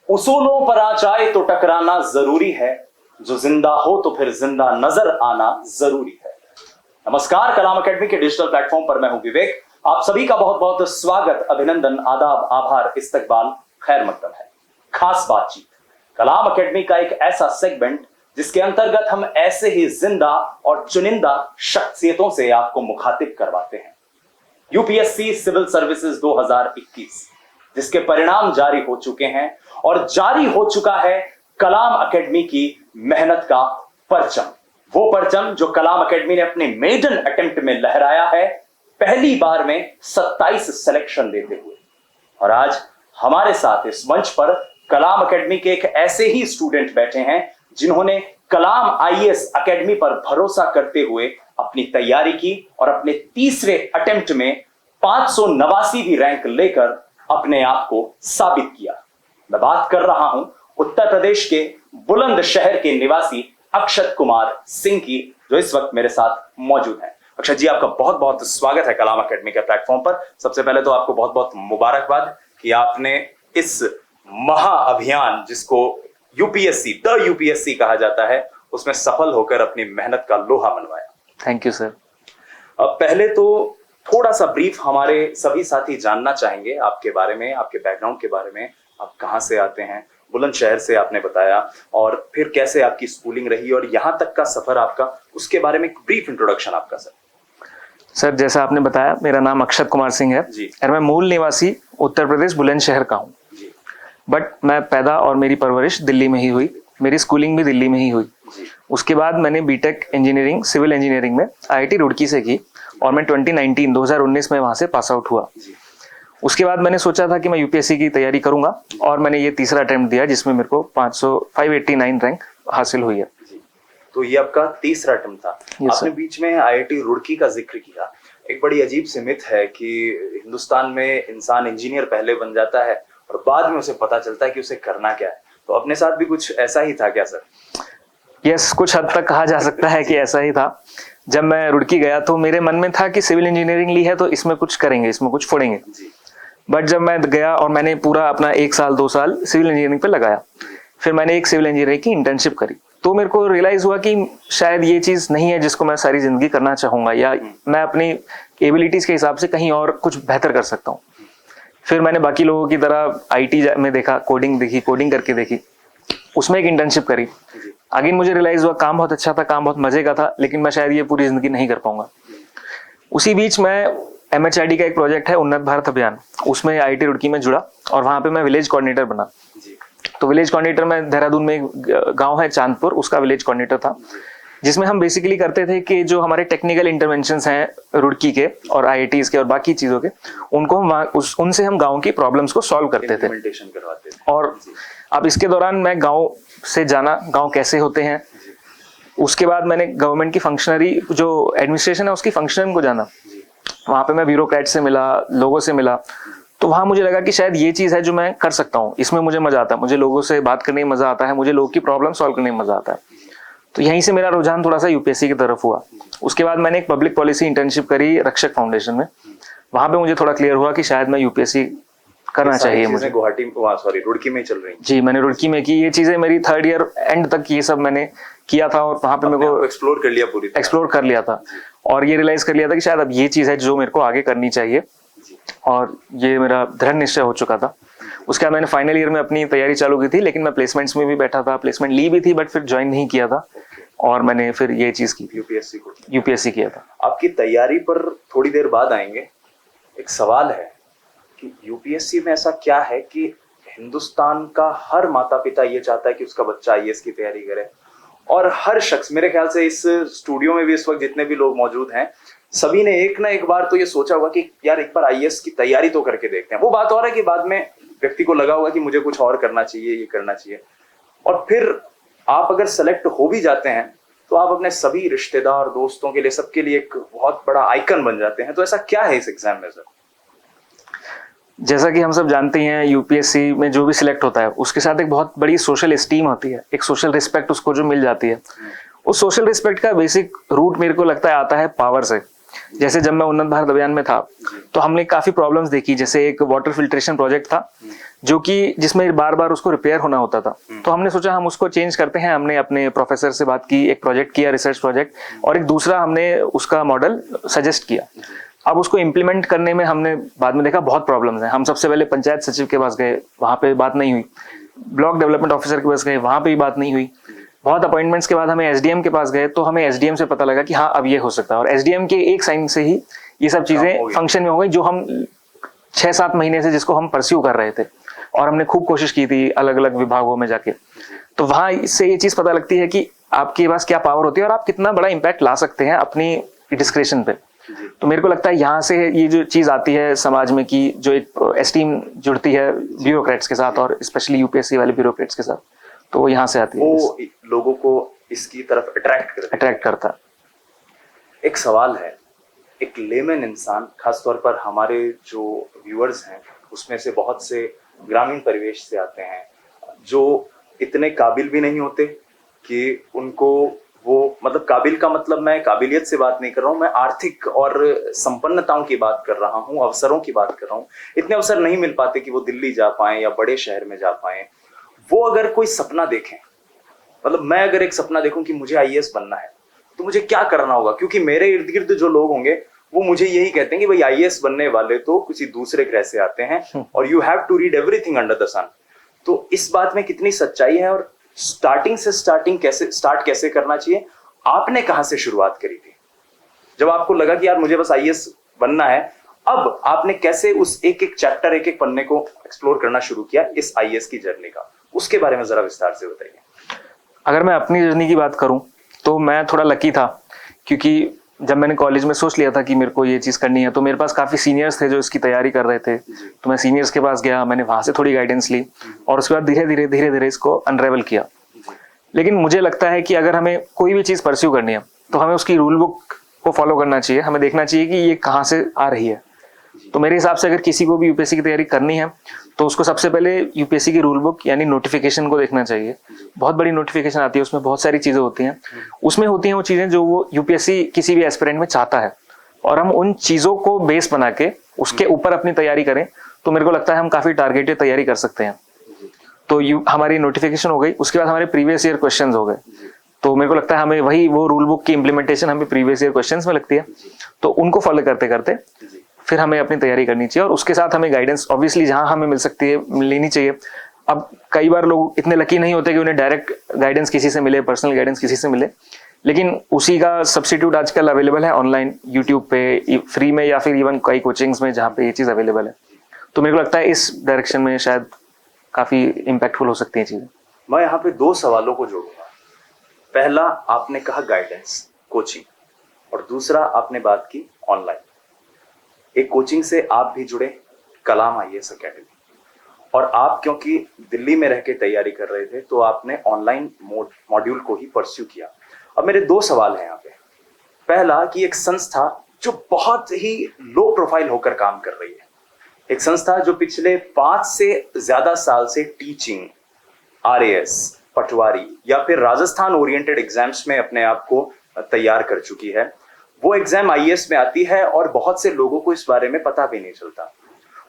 उसूलों पर आ जाए तो टकराना जरूरी है, जो जिंदा हो तो फिर जिंदा नजर आना जरूरी है। नमस्कार, कलाम अकेडमी के डिजिटल प्लेटफॉर्म पर मैं हूं विवेक। आप सभी का बहुत बहुत स्वागत, अभिनंदन, आदाब, आभार, इस्तकबाल, खैर मकदम है। खास बातचीत, कलाम अकेडमी का एक ऐसा सेगमेंट जिसके अंतर्गत हम ऐसे ही जिंदा और चुनिंदा शख्सियतों से आपको मुखातिब करवाते हैं। यूपीएससी सिविल सर्विसेज 2021 जिसके परिणाम जारी हो चुके हैं और जारी हो चुका है कलाम अकेडमी की मेहनत का परचम। वो परचम जो कलाम अकेडमी ने अपने मेडन अटेम्प्ट में लहराया है, पहली बार में 27 सिलेक्शन देते हुए। और आज हमारे साथ इस मंच पर कलाम अकेडमी के एक ऐसे ही स्टूडेंट बैठे हैं जिन्होंने कलाम आईएएस अकेडमी पर भरोसा करते हुए अपनी तैयारी की और अपने तीसरे अटेम्प्ट में 589वीं रैंक लेकर अपने आप को साबित किया। मैं बात कर रहा हूं उत्तर प्रदेश के बुलंदशहर के निवासी अक्षत कुमार सिंह की, जो इस वक्त मेरे साथ मौजूद हैं। अक्षत जी, आपका बहुत बहुत स्वागत है कलाम अकेडमी के प्लेटफॉर्म पर। सबसे पहले तो आपको बहुत बहुत मुबारकबाद कि आपने इस महा अभियान, जिसको यूपीएससी कहा जाता है, उसमें सफल होकर अपनी मेहनत का लोहा मनवाया। Thank you sir. अब पहले तो थोड़ा सा ब्रीफ हमारे सभी साथी जानना चाहेंगे आपके बारे में, आपके बैकग्राउंड के बारे में। आप कहाँ से आते हैं? बुलंदशहर से आपने बताया, और फिर कैसे आपकी स्कूलिंग रही और यहाँ तक का सफर आपका, उसके बारे में एक ब्रीफ इंट्रोडक्शन आपका सर, जैसा आपने बताया, मेरा नाम अक्षत कुमार सिंह है जी। और मैं मूल निवासी उत्तर प्रदेश बुलंदशहर का हूँ, बट मैं पैदा और मेरी परवरिश दिल्ली में ही हुई। मेरी स्कूलिंग भी दिल्ली में ही हुई। उसके बाद मैंने बीटेक इंजीनियरिंग, सिविल इंजीनियरिंग में आईआईटी रुड़की से की और मैं 2019 में वहां से पास आउट हुआ। उसके बाद मैंने सोचा था कि मैं यूपीएससी की तैयारी करूंगा और मैंने ये तीसरा अटेम्प्ट दिया जिसमें मेरे को 589 रैंक हासिल हुई है। तो ये आपका तीसरा अटेम्प्ट था। आपने बीच में आईआईटी रुड़की का जिक्र किया। एक बड़ी अजीब सी मिथ है कि हिंदुस्तान में इंसान इंजीनियर पहले बन जाता है और बाद में उसे पता चलता है कि उसे करना क्या है। तो अपने साथ भी कुछ ऐसा ही था क्या सर? यस, कुछ हद तक कहा जा सकता है कि ऐसा ही था। जब मैं रुड़की गया तो मेरे मन में था कि सिविल इंजीनियरिंग ली है तो इसमें कुछ करेंगे, इसमें कुछ फोड़ेंगे। बट जब मैं गया और मैंने पूरा अपना 1 साल 2 साल सिविल इंजीनियरिंग पे लगाया, फिर मैंने एक सिविल इंजीनियरिंग की इंटर्नशिप करी, तो मेरे को रियलाइज हुआ कि शायद ये चीज नहीं है जिसको मैं सारी जिंदगी करना चाहूंगा, या मैं अपनी एबिलिटीज के हिसाब से कहीं और कुछ बेहतर कर सकता हूँ। फिर मैंने बाकी लोगों की तरह आईटी में देखा, कोडिंग करके देखी, उसमें एक इंटर्नशिप करी। अगेन मुझे रियलाइज हुआ काम बहुत अच्छा था, काम बहुत मजे का था, लेकिन मैं शायद ये पूरी जिंदगी नहीं कर पाऊंगा। उसी बीच मैं एमएचआरडी का एक प्रोजेक्ट है उन्नत भारत अभियान, उसमें आईआईटी रुड़की में जुड़ा और वहां पे मैं विलेज कोऑर्डिनेटर बना। तो विलेज कोऑर्डिनेटर में देहरादून में एक गांव है चांदपुर, उसका विलेज कोऑर्डिनेटर था, जिसमें हम बेसिकली करते थे कि जो हमारे टेक्निकल इंटरवेंशंस हैं रुड़की के और आईआईटीज के और बाकी चीजों के, उनको हम उनसे हम गाँव की प्रॉब्लम्स को सॉल्व करते थे। और अब इसके दौरान मैं गाँव से जाना, गाँव कैसे होते हैं, उसके बाद मैंने गवर्नमेंट की फंक्शनरी, जो एडमिनिस्ट्रेशन है उसकी फंक्शनरी को जाना। वहां पे मैं ब्यूरोक्रेट से मिला, लोगों से मिला, तो वहां मुझे लगा कि शायद ये चीज है जो मैं कर सकता हूँ, इसमें मुझे मजा आता है, मुझे लोगों से बात करने में मजा आता है, मुझे लोगों की प्रॉब्लम सॉल्व करने में मजा आता है। तो यहीं से मेरा रुझान थोड़ा सा यूपीएससी की तरफ हुआ। उसके बाद मैंने एक पब्लिक पॉलिसी इंटर्नशिप करी रक्षक फाउंडेशन में। वहां पे मुझे थोड़ा क्लियर हुआ कि शायद मैं यूपीएससी करना चाहिए मुझे। रुड़की में चल रही जी, मैंने रुड़की में की ये चीजें, मेरी 3rd ईयर एंड तक ये सब मैंने किया था और वहां पे मेरे को एक्सप्लोर कर लिया था और ये रियलाइज कर लिया था कि शायद अब ये चीज है जो मेरे को आगे करनी चाहिए, और ये मेरा दृढ़ निश्चय हो चुका था। उसके बाद मैंने फाइनल ईयर में अपनी तैयारी चालू की थी, लेकिन मैं प्लेसमेंट्स में भी बैठा था, प्लेसमेंट ली भी थी, बट फिर ज्वाइन नहीं किया था और मैंने फिर ये चीज की, यूपीएससी किया था। आपकी तैयारी पर थोड़ी देर बाद आएंगे। एक सवाल है कि यूपीएससी में ऐसा क्या है कि हिंदुस्तान का हर माता पिता ये चाहता है कि उसका बच्चा आईएएस की तैयारी करे, और हर शख्स, मेरे ख्याल से इस स्टूडियो में भी इस वक्त जितने भी लोग मौजूद हैं, सभी ने एक ना एक बार तो ये सोचा होगा कि यार एक बार आईएएस की तैयारी तो करके देखते हैं। वो बात और है कि बाद में व्यक्ति को लगा होगा कि मुझे कुछ और करना चाहिए, ये करना चाहिए, और फिर आप अगर सेलेक्ट हो भी जाते हैं तो आप अपने सभी रिश्तेदार, दोस्तों के लिए, सबके लिए एक बहुत बड़ा आइकन बन जाते हैं। तो ऐसा क्या है इस एग्जाम में सर? जैसा कि हम सब जानते हैं, यूपीएससी में जो भी सिलेक्ट होता है उसके साथ एक बहुत बड़ी सोशल एस्टीम होती है, एक सोशल रिस्पेक्ट उसको जो मिल जाती है। उस सोशल रिस्पेक्ट का बेसिक रूट मेरे को लगता है आता है पावर से। जैसे जब मैं उन्नत भारत अभियान में था तो हमने काफी प्रॉब्लम्स देखी। जैसे एक वाटर फिल्ट्रेशन प्रोजेक्ट था जो कि जिसमें बार बार उसको रिपेयर होना होता था। तो हमने सोचा हम उसको चेंज करते हैं। हमने अपने प्रोफेसर से बात की, एक प्रोजेक्ट किया, रिसर्च प्रोजेक्ट, और एक दूसरा हमने उसका मॉडल सजेस्ट किया। अब उसको इम्प्लीमेंट करने में हमने बाद में देखा बहुत प्रॉब्लम्स हैं। हम सबसे पहले पंचायत सचिव के पास गए, वहां पे बात नहीं हुई। ब्लॉक डेवलपमेंट ऑफिसर के पास गए, वहां पे भी बात नहीं हुई। बहुत अपॉइंटमेंट्स के बाद हमें एसडीएम के पास गए, तो हमें एसडीएम से पता लगा कि हाँ अब ये हो सकता है, और एसडीएम के एक साइन से ही ये सब चीजें फंक्शन में हो गई, जो हम 6-7 महीने से जिसको हम परस्यू कर रहे थे, और हमने खूब कोशिश की थी अलग अलग विभागों में जाके। तो वहां से ये चीज पता लगती है कि आपके पास क्या पावर होती है और आप कितना बड़ा इम्पैक्ट ला सकते हैं अपनी डिस्क्रिप्शन पे। तो मेरे को लगता है यहाँ से ये जो चीज आती है समाज में कि जो एक एस्टीम जुड़ती है ब्यूरोक्रेट्स के साथ, और स्पेशली यूपीएससी वाले ब्यूरोक्रेट्स के साथ, तो वो यहाँ से आती है। वो लोगों को इसकी तरफ अट्रैक्ट करता। एक सवाल है, एक लेमन इंसान, खासतौर पर हमारे जो व्यूअर्स हैं उसमें से बहुत से ग्रामीण परिवेश से आते हैं, जो इतने काबिल भी नहीं होते कि उनको वो, मतलब काबिल का मतलब मैं काबिलियत से बात नहीं कर रहा हूँ, मैं आर्थिक और संपन्नताओं की बात कर रहा हूँ, अवसरों की बात कर रहा हूँ। इतने अवसर नहीं मिल पाते कि वो दिल्ली जा पाएं या बड़े शहर में जा पाएं। वो अगर कोई सपना देखें, मतलब मैं अगर एक सपना देखूं कि मुझे आईएएस बनना है, तो मुझे क्या करना होगा? क्योंकि मेरे इर्द गिर्द जो लोग होंगे वो मुझे यही कहते हैं कि भाई आईएएस बनने वाले तो किसी दूसरे ग्रह से आते हैं, और you have to read everything under the sun. तो इस बात में कितनी सच्चाई है, और स्टार्ट कैसे करना चाहिए? आपने कहां से शुरुआत करी थी जब आपको लगा कि यार मुझे बस आईएएस बनना है? अब आपने कैसे उस एक एक चैप्टर, एक एक पन्ने को एक्सप्लोर करना शुरू किया इस आईएएस की जर्नी का? उसके बारे में जरा विस्तार से बताइए। अगर मैं अपनी जर्नी की बात करूं तो मैं थोड़ा लकी था, क्योंकि जब मैंने कॉलेज में सोच लिया था कि मेरे को ये चीज़ करनी है, तो मेरे पास काफ़ी सीनियर्स थे जो इसकी तैयारी कर रहे थे। तो मैं सीनियर्स के पास गया, मैंने वहाँ से थोड़ी गाइडेंस ली, और उसके बाद धीरे धीरे इसको अनरेवल किया। लेकिन मुझे लगता है कि अगर हमें कोई भी चीज़ परस्यू करनी है तो हमें उसकी रूल बुक को फॉलो करना चाहिए। हमें देखना चाहिए कि ये कहाँ से आ रही है। तो मेरे हिसाब से अगर किसी को भी यूपीएससी की तैयारी करनी है तो उसको सबसे पहले यूपीएससी की रूल बुक यानी नोटिफिकेशन को देखना चाहिए। बहुत बड़ी नोटिफिकेशन आती है, उसमें बहुत सारी चीज़ें होती हैं। उसमें होती हैं वो चीज़ें जो वो यूपीएससी किसी भी एस्पिरेंट में चाहता है, और हम उन चीज़ों को बेस बना के उसके ऊपर अपनी तैयारी करें तो मेरे को लगता है हम काफ़ी टारगेटेड तैयारी कर सकते हैं। तो हमारी नोटिफिकेशन हो गई, उसके बाद हमारे प्रीवियस ईयर क्वेश्चंस हो गए। तो मेरे को लगता है हमें वही वो रूल बुक की इम्प्लीमेंटेशन हमें प्रीवियस ईयर क्वेश्चंस में लगती है, तो उनको फॉलो करते करते फिर हमें अपनी तैयारी करनी चाहिए। और उसके साथ हमें गाइडेंस ऑब्वियसली जहां हमें मिल सकती है लेनी चाहिए। अब कई बार लोग इतने लकी नहीं होते कि उन्हें डायरेक्ट गाइडेंस किसी से मिले, पर्सनल गाइडेंस किसी से मिले, लेकिन उसी का सब्स्टिट्यूट आजकल अवेलेबल है ऑनलाइन, यूट्यूब पे फ्री में, या फिर इवन कई कोचिंग्स में जहाँ पे ये चीज़ अवेलेबल है। तो मेरे को लगता है इस डायरेक्शन में शायद काफ़ी इम्पैक्टफुल हो सकती है चीज़ें। मैं यहाँ पे 2 सवालों को जोड़ूंगा। पहला, आपने कहा गाइडेंस, कोचिंग, और दूसरा आपने बात की ऑनलाइन। एक कोचिंग से आप भी जुड़े, कलाम आईएएस एकेडमी, और आप क्योंकि दिल्ली में रह के तैयारी कर रहे थे तो आपने ऑनलाइन मॉड्यूल को ही परस्यू किया। अब मेरे 2 सवाल हैं यहाँ पे। पहला कि एक संस्था जो बहुत ही लो प्रोफाइल होकर काम कर रही है, एक संस्था जो पिछले 5 से ज्यादा साल से टीचिंग, आरएएस, पटवारी या फिर राजस्थान ओरिएंटेड एग्जाम्स में अपने आप को तैयार कर चुकी है, वो एग्जाम आईएएस में आती है और बहुत से लोगों को इस बारे में पता भी नहीं चलता।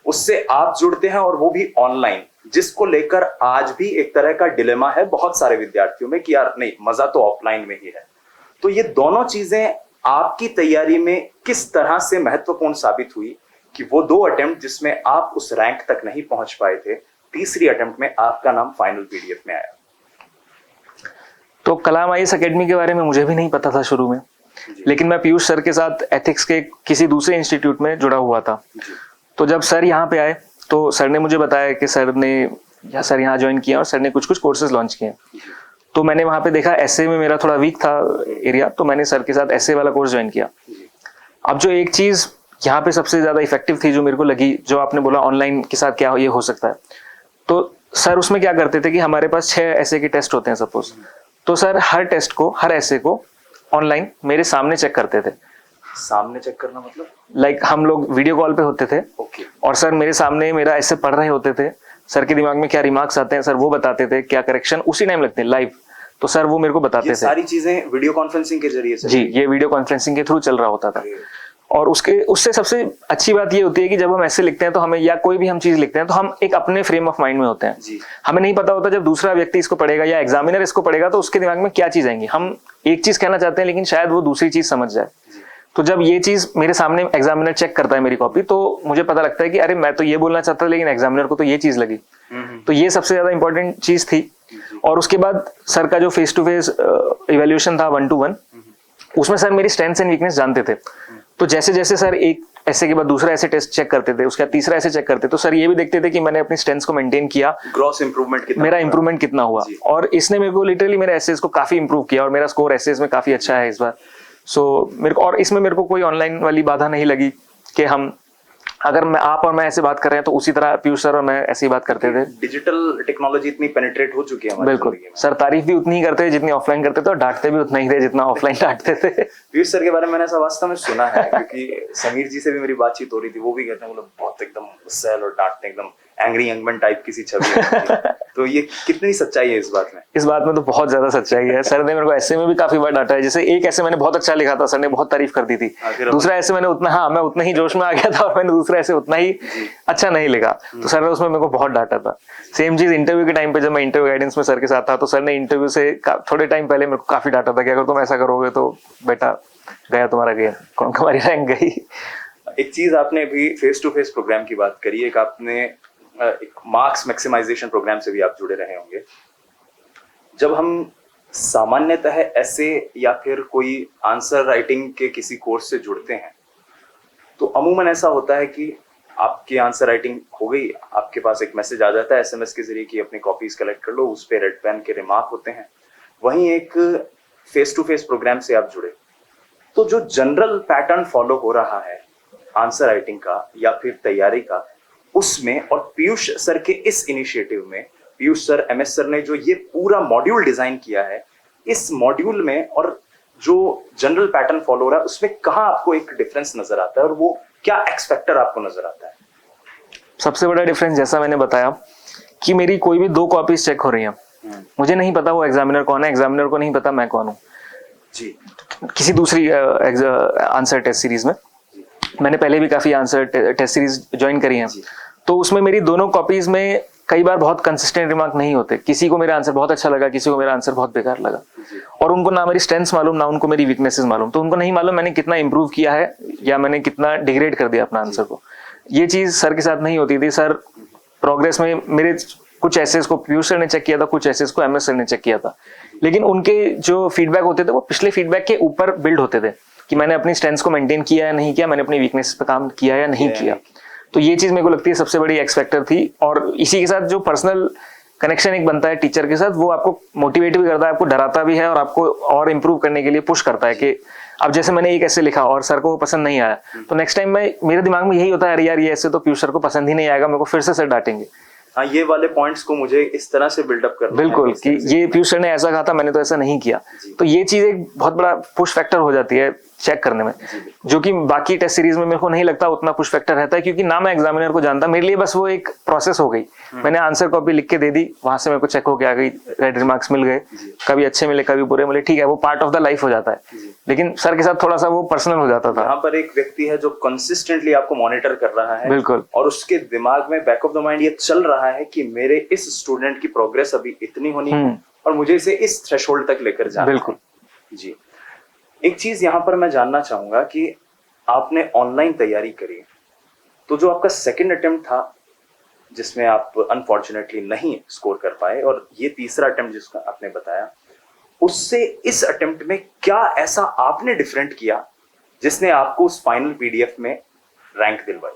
उससे आप जुड़ते हैं और वो भी ऑनलाइन, जिसको लेकर आज भी एक तरह का डिलेमा है बहुत सारे विद्यार्थियों में कि यार नहीं, मजा तो ऑफलाइन में ही है। तो ये दोनों चीजें आपकी तैयारी में किस तरह से महत्वपूर्ण साबित हुई कि वो 2 अटेम्प्ट जिसमें आप उस रैंक तक नहीं पहुंच पाए थे, तीसरी अटेम्प्ट में आपका नाम फाइनल पीडीएफ में आया? तो कलाम आईएएस एकेडमी के बारे में मुझे भी नहीं पता था शुरू में, लेकिन मैं पीयूष सर के साथ एथिक्स के किसी दूसरे इंस्टीट्यूट में जुड़ा हुआ था। तो जब सर यहाँ पे आए तो सर ने मुझे बताया कि सर यहाँ ज्वाइन किया और सर ने कुछ कोर्सेज लॉन्च किए। तो मैंने वहाँ पे देखा एसए में मेरा थोड़ा वीक था एरिया, तो मैंने सर के साथ एसए वाला कोर्स ज्वाइन किया। अब जो एक चीज़ यहाँ पे सबसे ज़्यादा इफेक्टिव थी जो मेरे को लगी, जो आपने बोला ऑनलाइन के साथ क्या ये हो सकता है, तो सर उसमें क्या करते थे कि हमारे पास 6 एसए के टेस्ट होते हैं सपोज, तो सर हर एसए को ऑनलाइन मेरे सामने चेक करते थे। सामने चेक करना मतलब? लाइक हम लोग वीडियो कॉल पे होते थे, और सर मेरे सामने मेरा ऐसे पढ़ रहे होते थे, सर के दिमाग में क्या रिमार्क्स आते हैं सर वो बताते थे, क्या करेक्शन उसी टाइम लगते हैं लाइव, तो सर वो मेरे को बताते थे। सारी चीजें वीडियो कॉन्फ्रेंसिंग के जरिए से? जी, ये वीडियो कॉन्फ्रेंसिंग के थ्रू चल रहा होता था। और उससे सबसे अच्छी बात ये होती है कि जब हम ऐसे लिखते हैं तो हमें, या कोई भी हम चीज लिखते हैं तो हम एक अपने फ्रेम ऑफ माइंड में होते हैं जी। हमें नहीं पता होता जब दूसरा व्यक्ति इसको पढ़ेगा या एग्जामिनर इसको पढ़ेगा तो उसके दिमाग में क्या चीज आएंगी। हम एक चीज कहना चाहते हैं लेकिन शायद वो दूसरी चीज समझ जाए। तो जब ये चीज मेरे सामने एग्जामिनर चेक करता है मेरी कॉपी, तो मुझे पता लगता है कि अरे मैं तो ये बोलना चाहता था लेकिन एग्जामिनर को तो ये चीज लगी। तो ये सबसे ज्यादा इंपॉर्टेंट चीज थी। और उसके बाद सर का जो फेस टू फेस इवैल्यूएशन था 1-to-1, उसमें सर मेरी स्ट्रेंथ्स एंड वीकनेस जानते थे। तो जैसे जैसे सर एक ऐसे के बाद दूसरा ऐसे टेस्ट चेक करते थे, उसका तीसरा ऐसे चेक करते, तो सर ये भी देखते थे कि मैंने अपनी स्ट्रेंथ्स को मेंटेन किया, ग्रॉस इंप्रूवमेंट कितना, मेरा इंप्रूवमेंट कितना हुआ। और इसने मेरे को लिटरली मेरे एसेस को काफी इंप्रूव किया और मेरा स्कोर एसेस में काफी अच्छा है इस बार। सो मेरे को, और इसमें मेरे को कोई ऑनलाइन वाली बाधा नहीं लगी कि हम, अगर मैं आप और मैं ऐसे बात कर रहे हैं तो उसी तरह पीयूष सर और मैं ऐसे ही बात करते थे। डिजिटल टेक्नोलॉजी इतनी पेनिट्रेट हो चुकी है हमारी बिल्कुल जिंदगी में। सर तारीफ भी उतनी ही करते थे जितनी ऑफलाइन करते थे और डांटते भी उतना ही थे जितना ऑफलाइन डांटते थे। पीयूष सर के बारे में मैंने ऐसा वास्तव में सुना है, क्योंकि समीर जी से भी मेरी बातचीत हो रही थी, वो भी कहते हैं मतलब बहुत एकदम गुस्सैल और डांटते, एकदम एंग्री यंग मैन टाइप किसी छवि है। तो ये कितनी सच्चाई है इस बात में? इस बात में तो बहुत ज्यादा सच्चाई है। सर ने मेरे को ऐसे में भी काफी बार डांटा है। जैसे एक ऐसे मैंने बहुत अच्छा लिखा था, सर ने बहुत तारीफ कर दी थी। दूसरा ऐसे मैंने मैं उतना ही जोश में आ गया था और मैंने दूसरा ऐसे उतना ही अच्छा नहीं लिखा, तो सर ने उसमें मेरे को बहुत डांटा था। सेम चीज इंटरव्यू के टाइम पे जब मैं इंटरव्यू गाइडेंस में सर के साथ था, तो सर ने इंटरव्यू से थोड़े टाइम पहले मेरे को काफी डांटा था कि अगर तुम ऐसा करोगे तो बेटा गया तुम्हारा गेम, कौन तुम्हारी रैंक गई। एक चीज आपने अभी फेस टू फेस प्रोग्राम की बात करी, एक आपने एक मार्क्स मैक्सिमाइजेशन प्रोग्राम से भी आप जुड़े रहे होंगे। जब हम सामान्यतः ऐसे या फिर कोई आंसर राइटिंग के किसी कोर्स से जुड़ते हैं तो अमूमन ऐसा होता है कि आपकी आंसर राइटिंग हो गई, आपके पास एक मैसेज आ जाता है एसएमएस के जरिए कि अपनी कॉपीज कलेक्ट कर लो, उस पे रेड पेन के रिमार्क होते हैं। वहीं एक फेस टू फेस प्रोग्राम से आप जुड़े तो जो जनरल पैटर्न फॉलो हो रहा है आंसर राइटिंग का या फिर तैयारी का, उसमें और पीयूष सर के इस इनिशिएटिव में, पीयूष सर एमएस सर ने जो ये पूरा मॉड्यूल डिजाइन किया है, इस मॉड्यूल में और जो जनरल पैटर्न फॉलो हो रहा है उसमें कहाँ आपको एक डिफरेंस नजर आता है और वो क्या एक्स फैक्टर आपको नजर आता है? सबसे बड़ा डिफरेंस जैसा मैंने बताया कि मेरी कोई भी 2 कॉपीज चेक हो रही हैं, मुझे नहीं पता वो एग्जामिनर कौन है, एग्जामिनर को नहीं पता मैं कौन हूँ। जी। किसी दूसरी आंसर टेस्ट सीरीज में मैंने पहले भी काफी आंसर टेस्ट सीरीज ज्वाइन करी हैं, तो उसमें मेरी दोनों कॉपीज में कई बार बहुत कंसिस्टेंट रिमार्क नहीं होते। किसी को मेरा आंसर बहुत अच्छा लगा, किसी को मेरा आंसर बहुत बेकार लगा, और उनको ना मेरी स्ट्रेंथ्स मालूम ना उनको मेरी वीकनेसेस मालूम, तो उनको नहीं मालूम मैंने कितना इंप्रूव किया है या मैंने कितना डिग्रेड कर दिया अपना आंसर को। ये चीज सर के साथ नहीं होती थी। सर प्रोग्रेस में मेरे कुछ एसेस को पीयूष सर ने चेक किया था, कुछ एसेस को एमएस सर ने चेक किया था, लेकिन उनके जो फीडबैक होते थे वो पिछले फीडबैक के ऊपर बिल्ड होते थे कि मैंने अपनी स्ट्रेंथ्स को मेंटेन किया या नहीं किया, मैंने अपनी वीकनेस पे काम किया या नहीं किया। तो ये चीज मेरे को लगती है सबसे बड़ी एक्स फैक्टर थी। और इसी के साथ जो पर्सनल कनेक्शन एक बनता है टीचर के साथ, वो आपको मोटिवेट भी करता है, आपको डराता भी है और आपको और इम्प्रूव करने के लिए पुश करता है कि अब जैसे मैंने एक ऐसे लिखा और सर को वो पसंद नहीं आया, तो नेक्स्ट टाइम मेरे दिमाग में यही होता है, अरे यार ये ऐसे तो पीयूष सर को पसंद ही नहीं आएगा, मेरे को फिर से सर डांटेंगे। हाँ, ये वाले पॉइंट्स को मुझे इस तरह से बिल्डअप करना बिल्कुल कि ये पीयूष सर ने ऐसा कहा था, मैंने तो ऐसा नहीं किया। तो ये चीज एक बहुत बड़ा पुश फैक्टर हो जाती है चेक करने में, जो कि बाकी टेस्ट सीरीज में मेरे को नहीं लगता उतना पुश फैक्टर रहता है, क्योंकि ना मैं एग्जामिनर को जानता, मेरे लिए बस वो एक प्रोसेस हो गई। मैंने आंसर कॉपी लिख के दे दी, वहां से मेरे को चेक होके आ गई, रेड रिमार्क्स मिल गए, कभी अच्छे मिले कभी बुरे मिले, ठीक है, वो पार्ट ऑफ द लाइफ हो जाता है। लेकिन सर के साथ थोड़ा सा वो पर्सनल हो जाता था। यहाँ पर एक व्यक्ति है जो कंसिस्टेंटली आपको मॉनिटर कर रहा है, बिल्कुल, और उसके दिमाग में बैक ऑफ द माइंड ये चल रहा है कि मेरे इस स्टूडेंट की प्रोग्रेस अभी इतनी होनी है और मुझे इसे इस थ्रेशोल्ड तक लेकर जाना। बिल्कुल जी। एक चीज यहाँ पर मैं जानना चाहूंगा कि आपने ऑनलाइन तैयारी करी, तो जो आपका सेकंड अटेम्प्ट था जिसमें आप अनफॉर्चुनेटली नहीं स्कोर कर पाए, और ये तीसरा अटेम्प्ट जिसका आपने बताया, उससे इस अटेम्प्ट में क्या ऐसा आपने डिफरेंट किया जिसने आपको उस फाइनल पीडीएफ में रैंक दिलवाई?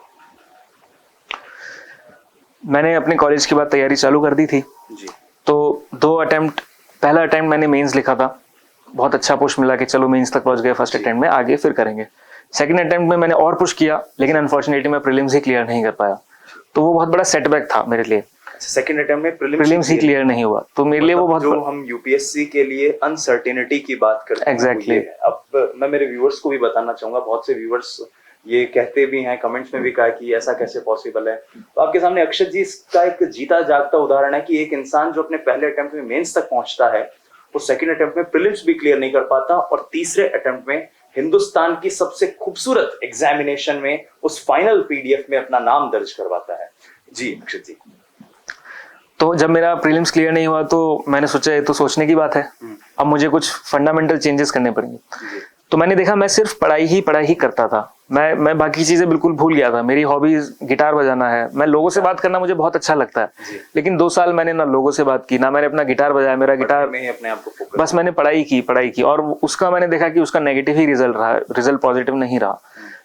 मैंने अपने कॉलेज के बाद तैयारी चालू कर दी थी जी। तो 2 अटेम्प्ट, पहला अटेम्प्ट मैंने मेंस लिखा था, बहुत अच्छा पुश मिला कि चलो मेंस तक पहुंच गए फर्स्ट अटेम्प्ट में, आगे फिर करेंगे। सेकंड अटेम्प्ट में मैंने और पुश किया, लेकिन अनफॉर्चुनेटली मैं प्रीलिम्स ही क्लियर नहीं कर पाया, तो वो बहुत बड़ा सेटबैक था मेरे लिए। सेकंड अटेम्प्ट में प्रीलिम्स ही क्लियर नहीं हुआ, तो मेरे लिए वो बहुत, जो हम यूपीएससी के लिए अनसर्टेनिटी की बात करते हैं, एग्जैक्टली। अब मैं मेरे व्यूअर्स को भी बताना चाहूंगा, बहुत से व्यूअर्स ये कहते भी हैं, कमेंट्स में भी कहा कि ऐसा कैसे पॉसिबल है। तो आपके सामने अक्षत जी का एक जीता जागता उदाहरण है कि एक इंसान जो अपने पहले अटेम्प्ट में मेंस तक पहुंचता है, वो सेकंड अटेम्प्ट में प्रीलिम्स भी क्लियर नहीं कर पाता और तीसरे अटेम्प्ट में हिंदुस्तान की सबसे खूबसूरत एग्जामिनेशन में उस फाइनल पीडीएफ में अपना नाम दर्ज करवाता है। जी अक्षत जी। तो जब मेरा प्रीलिम्स क्लियर नहीं हुआ तो मैंने सोचा ये तो सोचने की बात है, अब मुझे कुछ फंडामेंटल चेंजेस करने पड़ेंगे। तो मैंने देखा मैं सिर्फ पढ़ाई ही करता था, मैं बाकी चीजें बिल्कुल भूल गया था। मेरी हॉबीज गिटार बजाना है, मैं लोगों से बात करना मुझे बहुत अच्छा लगता है, लेकिन 2 साल मैंने ना लोगों से बात की ना मैंने अपना गिटार बजाया। मेरा गिटार में अपने आप को फोकस, बस मैंने पढ़ाई की और उसका मैंने देखा कि उसका नेगेटिव ही रिजल्ट रहा, रिजल्ट पॉजिटिव नहीं रहा।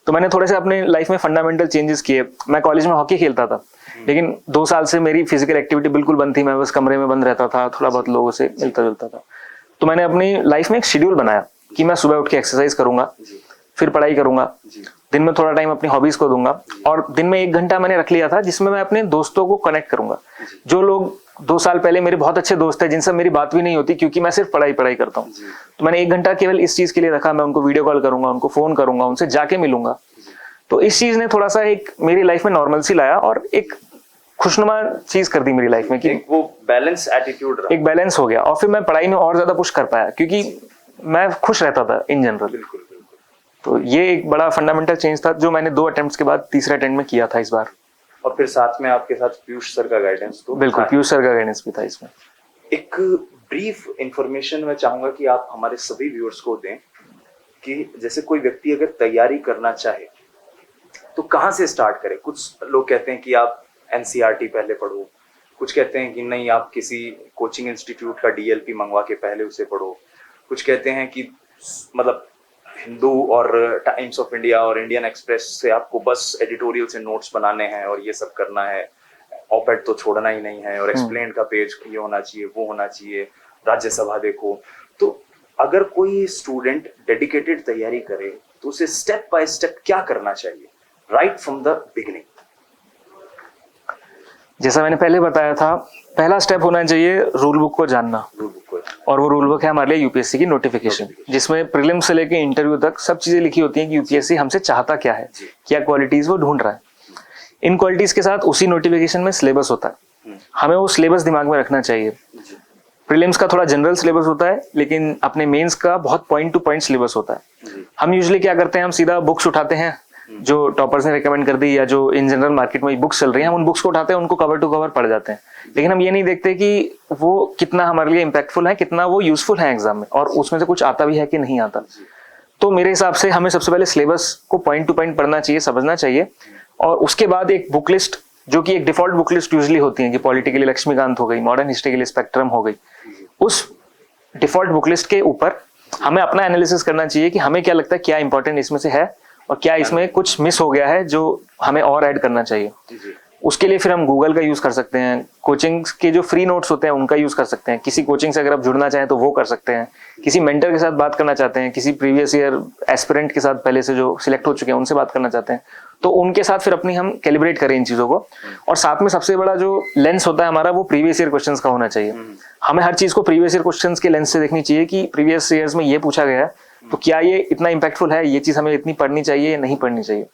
तो मैंने थोड़े से अपने लाइफ में फंडामेंटल चेंजेस किए। मैं कॉलेज में हॉकी खेलता था, लेकिन 2 साल से मेरी फिजिकल एक्टिविटी बिल्कुल बंद थी। मैं बस कमरे में बंद रहता था, थोड़ा बहुत लोगों से मिलता जुलता था। तो मैंने अपनी लाइफ में एक शेड्यूल बनाया कि मैं सुबह उठ के एक्सरसाइज करूंगा, फिर पढ़ाई करूंगा, दिन में थोड़ा टाइम अपनी हॉबीज को दूंगा, और दिन में 1 घंटा मैंने रख लिया था जिसमें मैं अपने दोस्तों को कनेक्ट करूंगा। जो लोग 2 साल पहले मेरे बहुत अच्छे दोस्त हैं जिनसे मेरी बात भी नहीं होती क्योंकि मैं सिर्फ पढ़ाई करता हूँ, तो मैंने 1 घंटा केवल इस चीज के लिए रखा। मैं उनको वीडियो कॉल करूंगा, उनको फोन करूंगा, उनसे जाके मिलूंगा। तो इस चीज ने थोड़ा सा एक मेरी लाइफ में नॉर्मल सी लाया और एक खुशनुमा चीज कर दी मेरी लाइफ में कि वो बैलेंस एटीट्यूड, एक बैलेंस हो गया। और फिर मैं पढ़ाई में और ज्यादा पुश कर पाया क्योंकि मैं खुश रहता था इन जनरल। बिल्कुल। तो ये एक बड़ा फंडामेंटल चेंज था जो मैंने 2 अटेम्प्ट्स के बाद तीसरे अटेम्प्ट में किया था इस बार। और फिर साथ में आपके साथ पीयूष सर का गाइडेंस तो बिल्कुल, पीयूष सर का गाइडेंस भी था इसमें। एक ब्रीफ इंफॉर्मेशन मैं चाहूंगा कि आप हमारे सभी व्यूअर्स को दें कि जैसे कोई व्यक्ति अगर तैयारी करना चाहे तो कहाँ से स्टार्ट करे। कुछ लोग कहते हैं कि आप एनसीईआरटी पहले पढ़ो, कुछ कहते हैं कि नहीं आप किसी कोचिंग इंस्टीट्यूट का डीएलपी मंगवा के पहले उसे पढ़ो, कुछ कहते हैं कि मतलब हिंदू और टाइम्स ऑफ इंडिया और इंडियन एक्सप्रेस से आपको बस एडिटोरियल से नोट्स बनाने हैं और ये सब करना है, ऑपेड तो छोड़ना ही नहीं है, और एक्सप्लेन का पेज ये होना चाहिए, वो होना चाहिए, राज्यसभा देखो। तो अगर कोई स्टूडेंट डेडिकेटेड तैयारी करे तो उसे स्टेप बाय स्टेप क्या करना चाहिए राइट फ्रॉम द बिगिनिंग? जैसा मैंने पहले बताया था, पहला स्टेप होना चाहिए रूल बुक को जानना। और वो रूल बुक है हमारे लिए यूपीएससी की नोटिफिकेशन, जिसमें प्रीलिम्स से लेके इंटरव्यू तक सब चीजें लिखी होती हैं कि यूपीएससी हमसे चाहता क्या है, क्या क्वालिटीज वो ढूंढ रहा है। इन क्वालिटीज के साथ उसी नोटिफिकेशन में सिलेबस होता है, हमें वो सिलेबस दिमाग में रखना चाहिए। प्रीलिम्स का थोड़ा जनरल सिलेबस होता है, लेकिन अपने मेंस का बहुत पॉइंट टू पॉइंट सिलेबस होता है। हम यूजुअली क्या करते हैं, हम सीधा बुक्स उठाते हैं जो टॉपर्स ने रेकमेंड कर दी या जो इन जनरल मार्केट में बुक्स चल रही हैं, हम उन बुक्स को उठाते हैं, उनको कवर टू कवर पढ़ जाते हैं, लेकिन हम ये नहीं देखते कि वो कितना हमारे लिए इम्पैक्टफुल है, कितना वो यूजफुल है एग्जाम में, और उसमें से कुछ आता भी है कि नहीं आता। तो मेरे हिसाब से हमें सबसे पहले सिलेबस को पॉइंट टू पॉइंट पढ़ना चाहिए, समझना चाहिए, और उसके बाद एक बुक लिस्ट, जो कि एक डिफॉल्ट बुक लिस्ट यूजुअली होती है कि पॉलिटी के लिए लक्ष्मीकांत हो गई, मॉडर्न हिस्ट्री के लिए स्पेक्ट्रम हो गई, उस डिफॉल्ट बुक लिस्ट के ऊपर हमें अपना एनालिसिस करना चाहिए कि हमें क्या लगता है क्या इंपॉर्टेंट इसमें से है और क्या इसमें कुछ मिस हो गया है जो हमें और ऐड करना चाहिए। उसके लिए फिर हम गूगल का यूज कर सकते हैं, कोचिंग के जो फ्री नोट्स होते हैं उनका यूज कर सकते हैं, किसी कोचिंग से अगर आप जुड़ना चाहें तो वो कर सकते हैं, किसी मेंटर के साथ बात करना चाहते हैं, किसी प्रीवियस ईयर एस्पिरेंट के साथ पहले से जो सिलेक्ट हो चुके हैं उनसे बात करना चाहते हैं, तो उनके साथ फिर अपनी हम कैलिब्रेट करें इन चीजों को। और साथ में सबसे बड़ा जो लेंस होता है हमारा, वो प्रीवियस ईयर क्वेश्चंस का होना चाहिए। हमें हर चीज को प्रीवियस ईयर क्वेश्चंस के लेंस से देखनी चाहिए कि प्रीवियस ईयर्स में ये पूछा गया है, तो क्या ये इतना इम्पैक्टफुल है, ये चीज हमें इतनी पढ़नी चाहिए या नहीं पढ़नी चाहिए।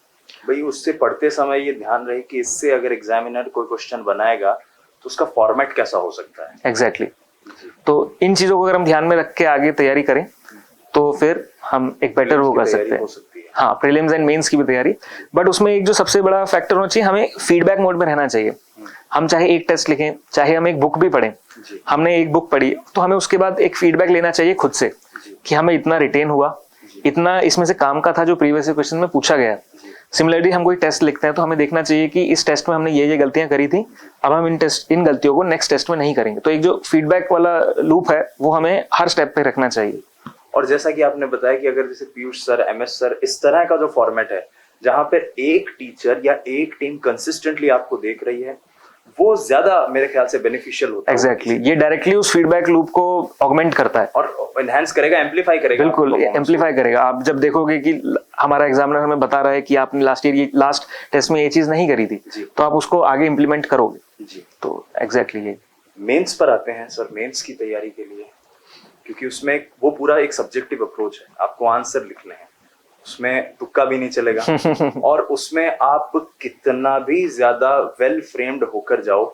भाई उससे पढ़ते समय ये ध्यान रहे कि इससे अगर एग्जामिनर कोई क्वेश्चन बनाएगा तो उसका फॉर्मेट कैसा हो सकता है। एग्जैक्टली। तो इन चीजों को अगर हम ध्यान में रख के आगे तैयारी करें तो फिर हम एक बेटर वो कर सकते हैं। हाँ, प्रीलिम्स एंड मेंस की भी तैयारी, बट उसमें एक जो सबसे बड़ा फैक्टर होना चाहिए, हमें फीडबैक मोड में रहना चाहिए। हम चाहे एक टेस्ट लिखें, चाहे हम एक बुक भी पढ़ें, हमने एक बुक पढ़ी तो हमें उसके बाद एक फीडबैक लेना चाहिए खुद से कि हमें इतना रिटेन हुआ, इतना इसमें से काम का था जो प्रीवियस क्वेश्चन में पूछा गया। सिमिलरली हम कोई टेस्ट लिखते हैं तो हमें देखना चाहिए कि इस टेस्ट में हमने ये गलतियां करी थी, अब हम इन गलतियों को नेक्स्ट टेस्ट में नहीं करेंगे। तो एक जो फीडबैक वाला लूप है वो हमें हर स्टेप पे रखना चाहिए। और जैसा कि आपने बताया कि अगर जैसे पीयूष सर, एमएस सर, इस तरह का जो फॉर्मेट है जहां पर एक टीचर या एक टीम कंसिस्टेंटली आपको देख रही है, वो ज्यादा मेरे ख्याल से बेनिफिशियल होता है। एग्जैक्टली, ये डायरेक्टली उस फीडबैक लूप को ऑगमेंट करता है और एनहांस करेगा, एम्पलीफाई करेगा। बिल्कुल एम्पलीफाई करेगा। आप जब देखोगे कि हमारा एग्जामिनर हमें बता रहा है कि आपने लास्ट टेस्ट में ये चीज नहीं करी थी, तो आप उसको आगे इम्प्लीमेंट करोगे जी। तो एग्जैक्टली ये। मेंस पर आते हैं सर, मेंस की तैयारी के लिए, क्योंकि उसमें वो पूरा एक सब्जेक्टिव अप्रोच है, आपको आंसर लिखने हैं, उसमें तुक्का भी नहीं चलेगा और उसमें आप कितना भी ज्यादा वेल फ्रेम्ड होकर जाओ,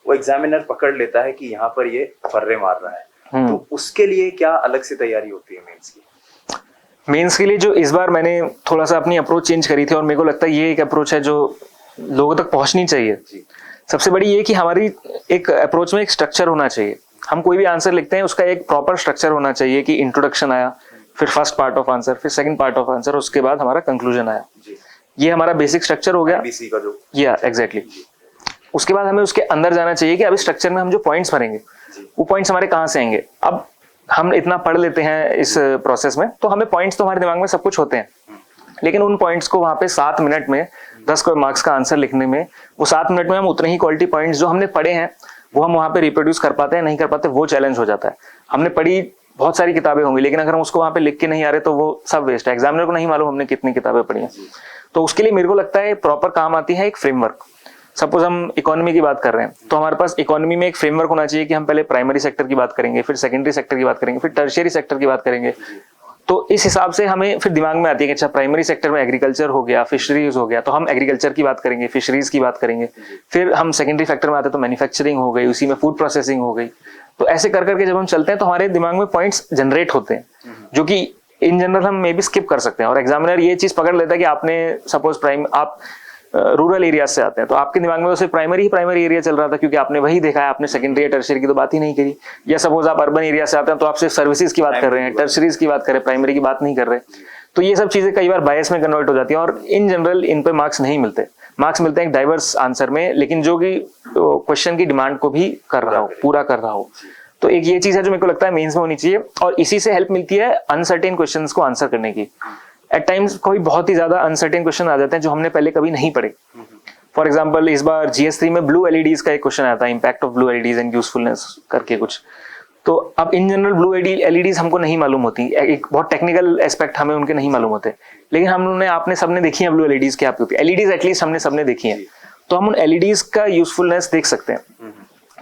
वो एग्जामिनर पकड़ लेता है कि यहाँ पर ये फर्रे मार रहा है। तो उसके लिए क्या अलग से तैयारी होती है मेंस की? मेंस के लिए जो इस बार मैंने थोड़ा सा अपनी अप्रोच चेंज करी थी, और मेरे को लगता है ये एक अप्रोच है जो लोगों तक पहुंचनी चाहिए। सबसे बड़ी ये कि हमारी एक अप्रोच में एक स्ट्रक्चर होना चाहिए। हम कोई भी आंसर लिखते हैं उसका एक प्रॉपर स्ट्रक्चर होना चाहिए कि इंट्रोडक्शन आया, फिर फर्स्ट पार्ट ऑफ आंसर, फिर सेकंड पार्ट ऑफ आंसर, उसके बाद हमारा कंक्लूजन आया। ये हमारा बेसिक स्ट्रक्चर हो गया ABC का जो एग्जैक्टली। उसके बाद हमें उसके अंदर जाना चाहिए कि अब इस स्ट्रक्चर में हम जो पॉइंट्स भरेंगे वो पॉइंट्स हमारे कहाँ से आएंगे। अब हम इतना पढ़ लेते हैं इस प्रोसेस में, तो हमें पॉइंट्स तो हमारे दिमाग में सब कुछ होते हैं, लेकिन उन पॉइंट्स को वहां पे 7 मिनट में 10 मार्क्स का आंसर लिखने में, वो 7 मिनट में हम उतने ही क्वालिटी पॉइंट्स जो हमने पढ़े हैं वो हम वहां पे रिप्रोड्यूस कर पाते हैं, नहीं कर पाते, वो चैलेंज हो जाता है। हमने पढ़ी बहुत सारी किताबें होंगी, लेकिन अगर हम उसको वहां पे लिख के नहीं आ रहे तो वो सब वेस्ट है। एग्जामिनर को नहीं मालूम हमने कितनी किताबें पढ़ी हैं। तो उसके लिए मेरे को लगता है प्रॉपर काम आती है एक फ्रेमवर्क। सपोज हम इकोनॉमी की बात कर रहे हैं, तो हमारे पास इकोनॉमी में एक फ्रेमवर्क होना चाहिए कि हम पहले प्राइमरी सेक्टर की बात करेंगे, फिर सेकेंडरी सेक्टर की बात करेंगे, फिर टर्शियरी सेक्टर की बात करेंगे। तो इस हिसाब से हमें फिर दिमाग में आती है कि अच्छा प्राइमरी सेक्टर में एग्रीकल्चर हो गया, फिशरीज हो गया, तो हम एग्रीकल्चर की बात करेंगे, फिशरीज की बात करेंगे। फिर हम सेकेंडरी फैक्टर में आते हैं तो मैन्युफैक्चरिंग हो गई, उसी में फूड प्रोसेसिंग हो गई। तो ऐसे कर करके जब हम चलते हैं तो हमारे दिमाग में पॉइंट्स जनरेट होते हैं, जो कि इन जनरल हम मे बी स्किप कर सकते हैं। और एग्जामिनर ये चीज पकड़ लेता है कि आपने सपोज आप रूरल एरिया से आते हैं, तो आपके दिमाग में तो सिर्फ प्राइमरी एरिया चल रहा था, क्योंकि आपने वही देखा है, आपने सेकेंडरी या टर्शियरी की तो बात ही नहीं करी। या सपोज आप अर्बन एरिया से आते हैं तो आप सिर्फ सर्विसेज की बात कर रहे हैं, टर्शियरीज की बात कर रहे हैं, प्राइमरी की बात नहीं कर रहे। तो ये सब चीजें कई बार बायस में कन्वर्ट हो जाती हैं, और इन जनरल इन पे मार्क्स नहीं मिलते। मार्क्स मिलते हैं एक डाइवर्स आंसर में, लेकिन जो कि क्वेश्चन की डिमांड को भी कर रहा हो, पूरा कर रहा हो। तो एक ये चीज है जो मेरे को लगता है मेंस में होनी चाहिए, और इसी से हेल्प मिलती है अनसर्टेन क्वेश्चंस को आंसर करने की। एट टाइम्स कोई बहुत ही ज्यादा अनसर्टेन क्वेश्चन आ जाते हैं जो हमने पहले कभी नहीं पढ़े। फॉर एग्जाम्पल इस बार GS3 में ब्लू एलईडीज का एक क्वेश्चन आया था, impact of blue LEDs and usefulness करके कुछ। तो अब इन जनरल ब्लू एलईडीज हमको नहीं मालूम होती, एक बहुत टेक्निकल एस्पेक्ट हमें उनके नहीं मालूम होते, लेकिन हमने आपने सबने देखी है ब्लू एलईडीज क्या होती है। एलईडीज एटलीस्ट हमने सबने देखी है, तो हम उन एलईडीज का यूजफुलनेस देख सकते हैं।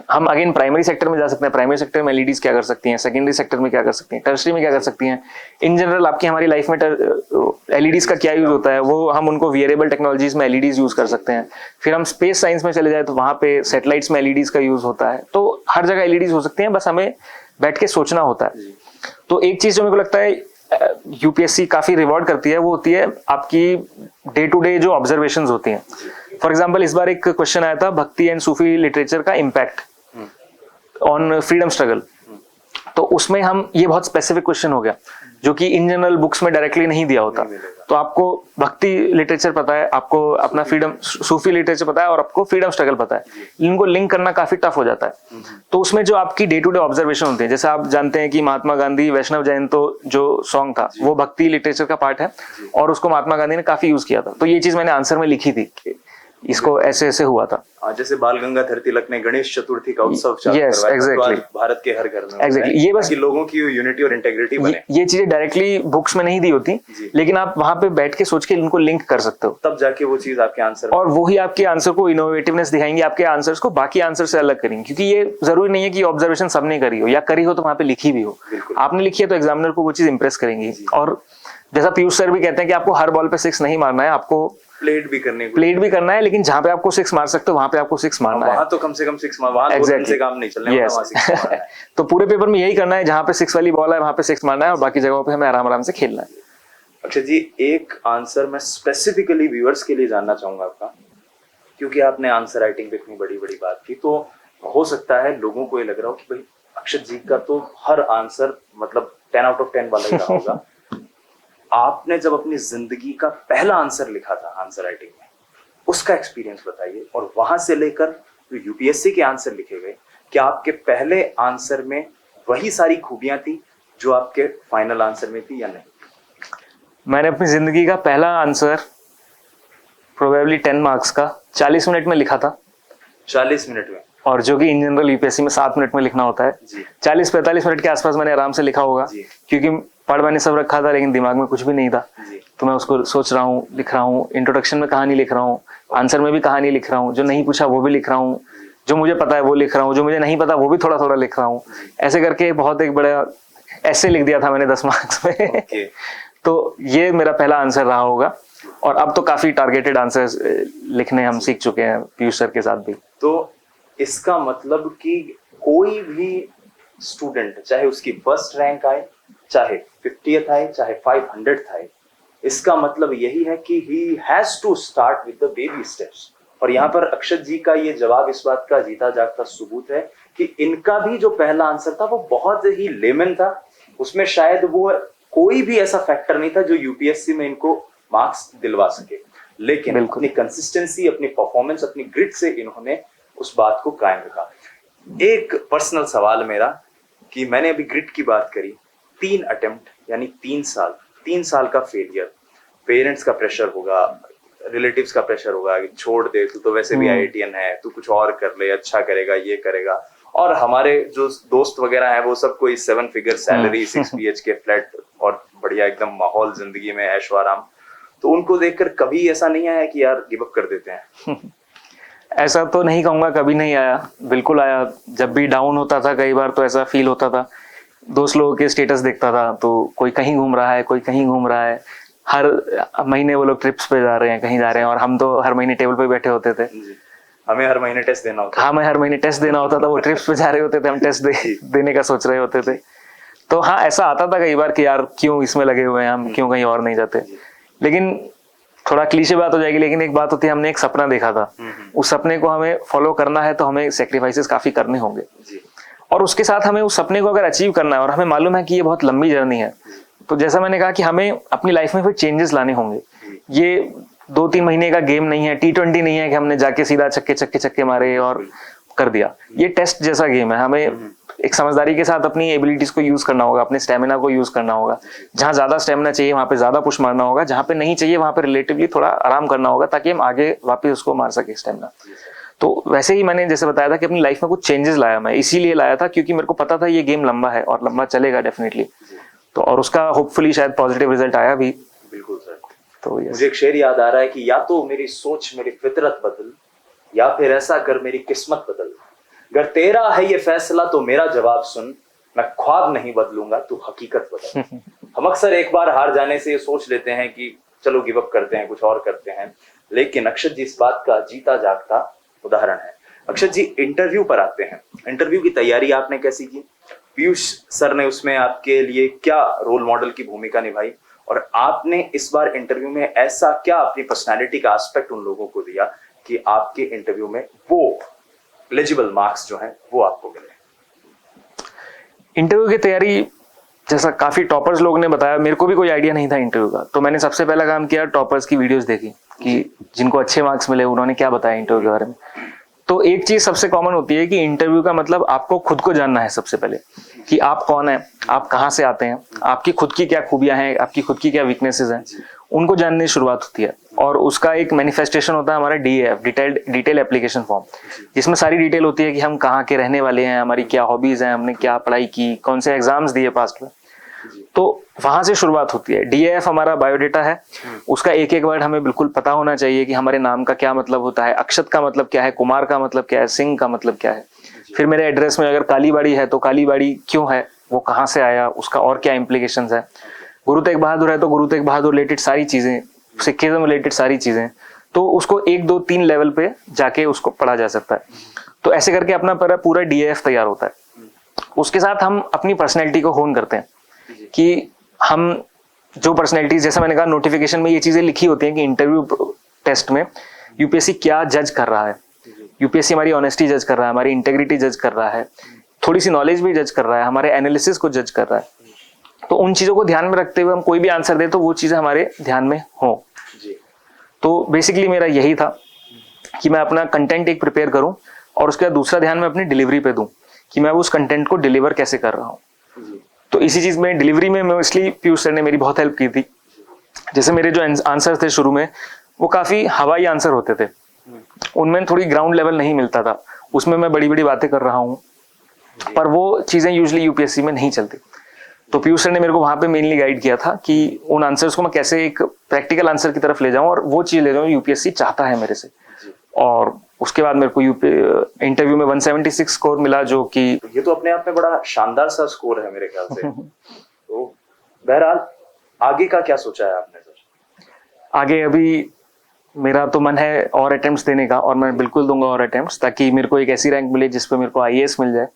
हम अगेन प्राइमरी सेक्टर में जा सकते हैं, प्राइमरी सेक्टर में एलईडीज क्या कर सकती हैं, सेकेंडरी सेक्टर में क्या कर सकती हैं, टर्शरी में क्या कर सकती हैं। इन जनरल आपकी हमारी लाइफ में एलईडीज का क्या यूज होता है, वो हम उनको वियरेबल टेक्नोलॉजीज में एलईडीज यूज कर सकते हैं। फिर हम स्पेस साइंस में चले जाए तो वहां पे सैटेलाइट्स में एलईडीज का यूज होता है। तो हर जगह एलईडीज हो सकती हैं, बस हमें बैठ के सोचना होता है। तो एक चीज जो मेरे को लगता है यूपीएससी काफी रिवॉर्ड करती है, वो होती है आपकी डे टू डे जो ऑब्जर्वेशंस होती हैं। फॉर एग्जाम्पल इस बार एक क्वेश्चन आया था भक्ति एंड सूफी लिटरेचर का इम्पैक्ट ऑन फ्रीडम स्ट्रगल। तो उसमें हम ये बहुत स्पेसिफिक क्वेश्चन हो गया जो कि इन जनरल बुक्स में डायरेक्टली नहीं दिया होता। तो आपको भक्ति लिटरेचर पता है, आपको अपना फ्रीडम सूफी लिटरेचर पता है, और आपको फ्रीडम स्ट्रगल पता है, इनको लिंक करना काफी टफ हो जाता है। तो उसमें जो आपकी डे टू डे ऑब्जर्वेशन होती है, जैसे आप जानते हैं कि महात्मा गांधी वैष्णव जयंतो जो सॉन्ग था वो भक्ति लिटरेचर का पार्ट है, और उसको महात्मा गांधी ने काफी यूज किया था। तो ये चीज मैंने आंसर में लिखी थी, इसको ऐसे ऐसे हुआ था। जैसे बाल गंगाधर तिलक ने गणेश चतुर्थी का उत्सव चालू करवाया, exactly. तो भारत के हर घर में exactly. ये बस लोगों की यूनिटी और इंटेग्रिटी बने। ये चीजें डायरेक्टली बुक्स में नहीं दी होती, लेकिन आप वहां पे बैठ के सोच के इनको लिंक कर सकते हो, तब जाके वो चीज आपके आंसर, और वही आपके आंसर को इनोवेटिवनेस दिखाएंगे, आपके आंसर्स को बाकी आंसर से अलग करेंगे। क्योंकि ये जरूरी नहीं है कि ऑब्जर्वेशन सबने करी हो, या करी हो तो वहां पे लिखी भी हो। आपने लिखी है तो एग्जामिनर को वो चीज इंप्रेस करेंगी। और जैसा पीयूष सर भी कहते हैं कि आपको हर बॉल पे 6 नहीं मारना है, आपको प्लेट भी करना है, लेकिन जहां पे आपको 6 मार सकते हो वहां पे आपको 6 मारना है। वहां तो कम से कम 6 मार, वहां exactly. से काम नहीं चलने वाला, वहां 6 मारना है। तो पूरे पेपर में यही करना है, जहां पे 6 वाली बॉल है वहां पे 6 मारना है, और बाकी जगहों पे हमें आराम आराम से खेलना है। अच्छा जी, एक आंसर मैं स्पेसिफिकली व्यूअर्स के लिए जानना चाहूंगा आपका, क्योंकि आपने आंसर राइटिंग पे इतनी बड़ी बड़ी बात की, तो हो सकता है लोगों को ये लग रहा हो कि भाई अक्षत जी का तो हर आंसर मतलब 10 out of 10 वाला ही रहा होगा। आपने जब अपनी जिंदगी का पहला आंसर लिखा था आंसर राइटिंग में, उसका एक्सपीरियंस बताइए, और वहां से लेकर जो यूपीएससी के आंसर लिखे गए, क्या आपके पहले आंसर में वही सारी खूबियां थी जो आपके फाइनल आंसर में थी या नहीं? मैंने अपनी जिंदगी का पहला आंसर प्रोबेबली 10 मार्क्स का 40 मिनट में लिखा था। 40 मिनट में? और जो कि इन जनरल यूपीएससी में 7 मिनट में लिखना होता है। 40-45 मिनट के आसपास मैंने आराम से लिखा होगा, क्योंकि पढ़ मैंने सब रखा था लेकिन दिमाग में कुछ भी नहीं था। तो मैं उसको सोच रहा हूँ, लिख रहा हूँ, इंट्रोडक्शन में कहानी लिख रहा हूँ, आंसर में भी कहानी लिख रहा हूँ, जो नहीं पूछा वो भी लिख रहा हूँ, जो मुझे पता है वो लिख रहा हूँ, जो मुझे नहीं पता वो भी थोड़ा थोड़ा लिख रहा हूँ। ऐसे करके बहुत एक बड़ा ऐसे लिख दिया था मैंने 10 मार्क्स में। तो ये मेरा पहला आंसर रहा होगा, और अब तो काफी टारगेटेड आंसर्स लिखने हम सीख चुके हैं पीयूष सर के साथ भी। तो इसका मतलब कि कोई भी स्टूडेंट चाहे उसकी फर्स्ट रैंक आए चाहे 50th आए चाहे 500th आए, इसका मतलब यही है कि he has to start with the baby steps. और यहाँ पर अक्षत जी का ये जवाब इस बात का जीता जागता सबूत है कि इनका भी जो पहला आंसर था वो बहुत ही लेमन था। उसमें शायद वो कोई भी ऐसा फैक्टर नहीं था जो यूपीएससी में इनको मार्क्स दिलवा सके, लेकिन अपनी कंसिस्टेंसी, अपनी परफॉर्मेंस, अपनी ग्रिट से इन्होंने उस बात को कायम रखा। एक पर्सनल सवाल मेरा कि मैंने अभी ग्रिट की बात करी, 3 अटेम्प्ट यानी 3 साल का फेलियर, पेरेंट्स का प्रेशर होगा, रिलेटिव्स का प्रेशर होगा कि छोड़ दे, तू तो वैसे भी आईआईटीएन है, तू कुछ और कर ले, अच्छा करेगा, ये करेगा। और हमारे जो दोस्त वगैरह हैं वो सब कोई 7 फिगर सैलरी, 6 BHK फ्लैट और बढ़िया एकदम माहौल, जिंदगी में ऐशो आराम। तो उनको देखकर कभी ऐसा नहीं आया कि यार गिव अप कर देते हैं? ऐसा तो नहीं कहूंगा, कभी नहीं आया, बिल्कुल आया। जब भी डाउन होता था कई बार तो ऐसा फील होता था, दोस्त लोगों के स्टेटस देखता था तो कोई कहीं घूम रहा है, कोई कहीं घूम रहा है, हर महीने वो लोग ट्रिप्स पे जा रहे हैं, कहीं जा रहे हैं, और हम तो हर महीने टेबल पे बैठे होते थे। हमें हर महीने टेस्ट देना होता था। हमें हर महीने टेस्ट देना होता था, वो ट्रिप्स पे जा रहे होते थे, हम टेस्ट देने का सोच रहे होते थे। तो हाँ, ऐसा आता था कई बार कि यार क्यों इसमें लगे हुए हैं हम, क्यों कहीं और नहीं जाते। लेकिन थोड़ा क्लीशे बात हो जाएगी, लेकिन एक बात होती है, हमने एक सपना देखा था, उस सपने को हमें फॉलो करना है तो हमें सेक्रीफाइसेस काफी करने होंगे, और उसके साथ हमें उस सपने को अगर अचीव करना है, और हमें मालूम है कि ये बहुत लंबी जर्नी है, तो जैसा मैंने कहा कि हमें अपनी लाइफ में फिर चेंजेस लाने होंगे। ये 2-3 महीने का गेम नहीं है, T20 नहीं है कि हमने जाके सीधा छक्के मारे और कर दिया। ये टेस्ट जैसा गेम है, हमें एक समझदारी के साथ अपनी एबिलिटीज को यूज करना होगा, अपने स्टेमिना को यूज करना होगा। जहां ज्यादा स्टेमिना चाहिए वहां पे ज्यादा पुश मारना होगा, जहां पे नहीं चाहिए वहां पे रिलेटिवली थोड़ा आराम करना होगा, ताकि हम आगे वापस उसको मार सके स्टेमिना। तो वैसे ही मैंने जैसे बताया था कि अपनी लाइफ में कुछ चेंजेस लाया, मैं इसीलिए लाया था क्योंकि मेरे को पता था ये गेम लंबा है और लंबा चलेगा डेफिनेटली। तो और उसका होपफुली शायद पॉजिटिव रिजल्ट आया भी। बिल्कुल सर। तो मुझे एक शेर याद आ रहा है कि या तो मेरी सोच मेरी फितरत बदल, या फिर ऐसा कर मेरी किस्मत बदल। अगर तेरा है ये फैसला तो मेरा जवाब सुन, मैं ख्वाब नहीं बदलूंगा तू हकीकत बदल। हम अक्सर एक बार हार जाने से ये सोच लेते हैं कि चलो गिव अप करते हैं, कुछ और करते हैं, लेकिन अक्षत जी इस बात का जीता जागता उदाहरण है। अक्षत जी, इंटरव्यू पर आते हैं, इंटरव्यू की तैयारी आपने कैसी की? पीयूष सर ने उसमें आपके लिए क्या रोल मॉडल की भूमिका निभाई, और आपने इस बार इंटरव्यू में ऐसा क्या अपनी पर्सनालिटी का एस्पेक्ट उन लोगों को दिया कि आपके इंटरव्यू में वो एलिजिबल मार्क्स जो हैं वो आपको मिले? इंटरव्यू की तैयारी, जैसा काफी टॉपर्स लोगों ने बताया, मेरे को भी कोई आइडिया नहीं था इंटरव्यू का, तो मैंने सबसे पहला काम किया, टॉपर्स की वीडियोस देखी कि जिनको अच्छे मार्क्स मिले उन्होंने क्या बताया इंटरव्यू के बारे में। तो एक चीज सबसे कॉमन होती है कि इंटरव्यू का मतलब आपको खुद को जानना है सबसे पहले, कि आप कौन है, आप कहाँ से आते हैं, आपकी खुद की क्या खूबियां हैं, आपकी खुद की क्या वीकनेसेस हैं, उनको जानने की शुरुआत होती है। और उसका एक मैनिफेस्टेशन होता है हमारा DAF, डिटेल एप्लीकेशन फॉर्म, जिसमें सारी डिटेल होती है कि हम कहाँ के रहने वाले हैं, हमारी क्या हॉबीज हैं, हमने क्या पढ़ाई की, कौन से एग्जाम्स दिए पास्ट में। तो वहां से शुरुआत होती है। DAF हमारा बायोडेटा है, उसका एक एक वर्ड हमें बिल्कुल पता होना चाहिए कि हमारे नाम का क्या मतलब होता है, अक्षत का मतलब क्या है, कुमार का मतलब क्या है, सिंह का मतलब क्या है। फिर मेरे एड्रेस में अगर कालीबाड़ी है तो कालीबाड़ी क्यों है, वो कहाँ से आया, उसका और क्या इम्प्लीकेशंस है। गुरु तेग बहादुर है तो गुरु तेग बहादुर रिलेटेड सारी चीजें, सिखिज्म रिलेटेड सारी चीजें, तो उसको 1 2 3 लेवल पे जाके उसको पढ़ा जा सकता है। तो ऐसे करके अपना पूरा DAF तैयार होता है। उसके साथ हम अपनी पर्सनैलिटी को होन करते हैं कि हम जो पर्सनैलिटीज, जैसा मैंने कहा नोटिफिकेशन में ये चीजें लिखी होती हैं कि इंटरव्यू टेस्ट में यूपीएससी क्या जज कर रहा है। यूपीएससी हमारी ऑनेस्टी जज कर रहा है, हमारी इंटेग्रिटी जज कर रहा है, थोड़ी सी नॉलेज भी जज कर रहा है, हमारे एनालिसिस को जज कर रहा है। तो उन चीजों को ध्यान में रखते हुए हम कोई भी आंसर दे तो वो चीजें हमारे ध्यान में हो। तो बेसिकली मेरा यही था कि मैं अपना कंटेंट एक प्रिपेयर करूं, और उसके बाद दूसरा ध्यान मैं अपनी डिलीवरी पे दूं कि मैं उस कंटेंट को डिलीवर कैसे कर रहा हूं। तो इसी चीज में डिलीवरी में मोस्टली पीयूष सर ने मेरी बहुत हेल्प की थी। जैसे मेरे जो आंसर थे शुरू में वो काफी हवाई आंसर होते थे, उनमें थोड़ी ग्राउंड लेवल नहीं मिलता था, उसमें मैं बड़ी बड़ी बातें कर रहा हूँ, पर वो चीजें यूजुअली यूपीएससी में नहीं चलती। तो पीयूष सर ने मेरे को वहां पे मेनली गाइड किया था कि उन आंसर्स को मैं कैसे एक प्रैक्टिकल आंसर की तरफ ले जाऊं और वो चीज ले जाऊं यूपीएससी चाहता है मेरे से। और उसके बाद मेरे को इंटरव्यू में 176 स्कोर मिला, जो कि ये तो अपने आप में बड़ा शानदार सा स्कोर है मेरे ख्याल से। तो बहरहाल आगे का क्या सोचा है आपने सर? आगे अभी मेरा तो मन है और अटेम्प्ट्स देने का, और मैं बिल्कुल दूंगा और अटेम्प्ट्स, ताकि मेरे को एक ऐसी रैंक मिले जिस पे मेरे को IAS मिल जाए।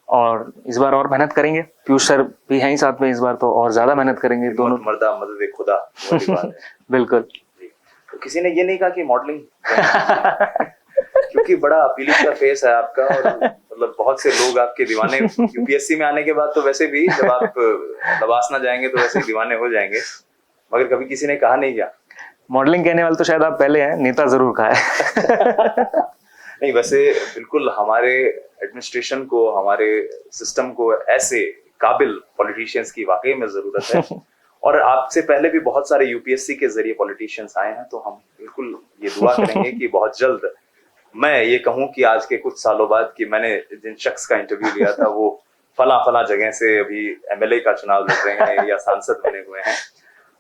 और इस बार और मेहनत करेंगे। पीयूष सर भी हैं ही साथ में, इस बार तो और ज्यादा मेहनत करेंगे दोनों। मर्दा मदद खुदा वाली बात है। बिल्कुल। तो किसी ने ये नहीं कहा कि मॉडलिंग क्योंकि बड़ा अपीलिंग का फेस है आपका, और मतलब बहुत से लोग आपके दीवाने यूपीएससी में आने के बाद तो वैसे भी जब आप लवासना जाएंगे तो वैसे ही दीवाने हो जाएंगे, मगर कभी किसी ने कहा नहीं क्या मॉडलिंग कहने वाले तो शायद आप पहले हैं, नेता जरूर कहा है। नहीं, वैसे बिल्कुल हमारे एडमिनिस्ट्रेशन को, हमारे सिस्टम को ऐसे काबिल पॉलिटिशियंस की वाकई में जरूरत है। और आपसे पहले भी बहुत सारे यूपीएससी के जरिए पॉलिटिशियंस आए हैं, तो हम बिल्कुल ये दुआ करेंगे कि बहुत जल्द मैं ये कहूं कि आज के कुछ सालों बाद कि मैंने जिन शख्स का इंटरव्यू लिया था वो फला जगह से अभी एमएलए का चुनाव लड़ रहे हैं या सांसद बने हुए हैं।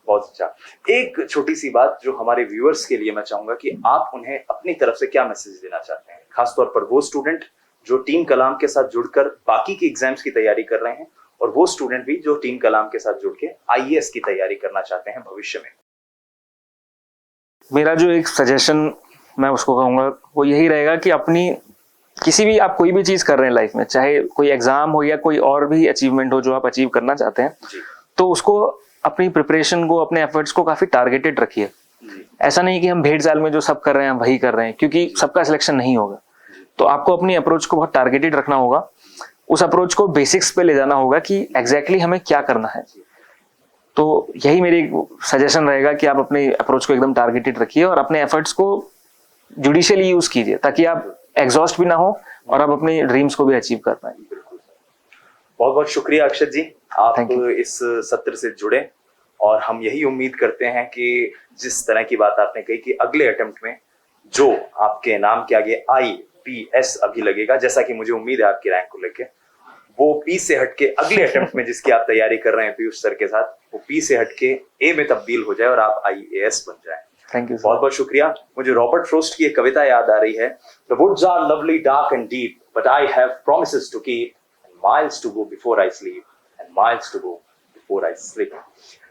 बहुत अच्छा। एक छोटी सी बात जो हमारे व्यूअर्स के लिए मैं चाहूंगा कि आप उन्हें अपनी तरफ से क्या मैसेज देना चाहते हैं, खासतौर पर वो स्टूडेंट जो टीम कलाम के साथ जुड़कर बाकी की एग्जाम्स की तैयारी कर रहे हैं, और वो स्टूडेंट भी जो टीम कलाम के साथ जुड़ के आईएएस की तैयारी करना चाहते हैं भविष्य में। मेरा जो एक सजेशन मैं उसको कहूंगा वो यही रहेगा कि अपनी किसी भी, आप कोई भी चीज कर रहे हैं लाइफ में, चाहे कोई एग्जाम हो या कोई और भी अचीवमेंट हो जो आप अचीव करना चाहते हैं, तो उसको अपनी प्रिपरेशन को, अपने एफर्ट्स को काफी टारगेटेड रखिए। ऐसा नहीं कि हम भेड़ चाल में जो सब कर रहे हैं वही कर रहे हैं, क्योंकि सबका सिलेक्शन नहीं होगा। तो आपको अपनी अप्रोच को बहुत टारगेटेड रखना होगा, उस अप्रोच को बेसिक्स पे ले जाना होगा कि एग्जैक्टली हमें क्या करना है। तो यही मेरी सजेशन रहेगा कि आप अपने अप्रोच को एकदम टारगेटेड रखिए और अपने एफर्ट्स को जुडिशियली यूज कीजिए, ताकि आप एग्जॉस्ट भी ना हो और आप अपने ड्रीम्स को भी अचीव कर पाए। बहुत बहुत शुक्रिया अक्षत जी, आप इस सत्र से जुड़े, और हम यही उम्मीद करते हैं कि जिस तरह की बात आपने कही कि अगले अटेम्प्ट में जो आपके नाम के आगे IPS अभी लगेगा, जैसा कि मुझे उम्मीद है आपकी रैंक को लेके, वो P से हटके अगले अटेम्प्ट में जिसकी आप तैयारी कर रहे हैं पीयूष सर के साथ, वो P से हटके A में तब्दील हो जाए और आप IAS बन जाए। Thank you. बहुत बहुत शुक्रिया। मुझे रॉबर्ट फ्रोस्ट की एक कविता याद आ रही है, The woods are lovely, dark and deep, but I have promises to keep, and miles to go before I sleep, and miles to go before I sleep.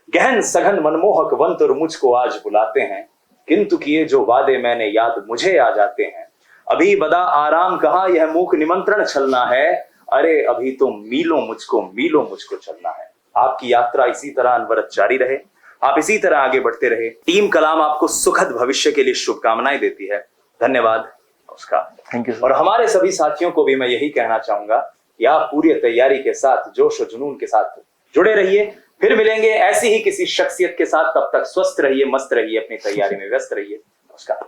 गहन सघन मनमोहक वन तो मुझको आज बुलाते हैं, किंतु किए जो वादे मैंने याद मुझे आ जाते हैं। अभी बदा आराम कहाँ, यह मूक निमंत्रण छलना है, अरे अभी तो मीलों मुझको चलना है। आपकी यात्रा इसी तरह अनवरत जारी रहे, आप इसी तरह आगे बढ़ते रहे। टीम कलाम आपको सुखद भविष्य के लिए शुभकामनाएं देती है। धन्यवाद, नमस्कार। Thank you. और हमारे सभी साथियों को भी मैं यही कहना चाहूंगा कि आप पूरी तैयारी के साथ, जोश और जुनून के साथ जुड़े रहिए। फिर मिलेंगे ऐसी ही किसी शख्सियत के साथ, तब तक स्वस्थ रहिए, मस्त रहिए, अपनी तैयारी में व्यस्त रहिए। नमस्कार।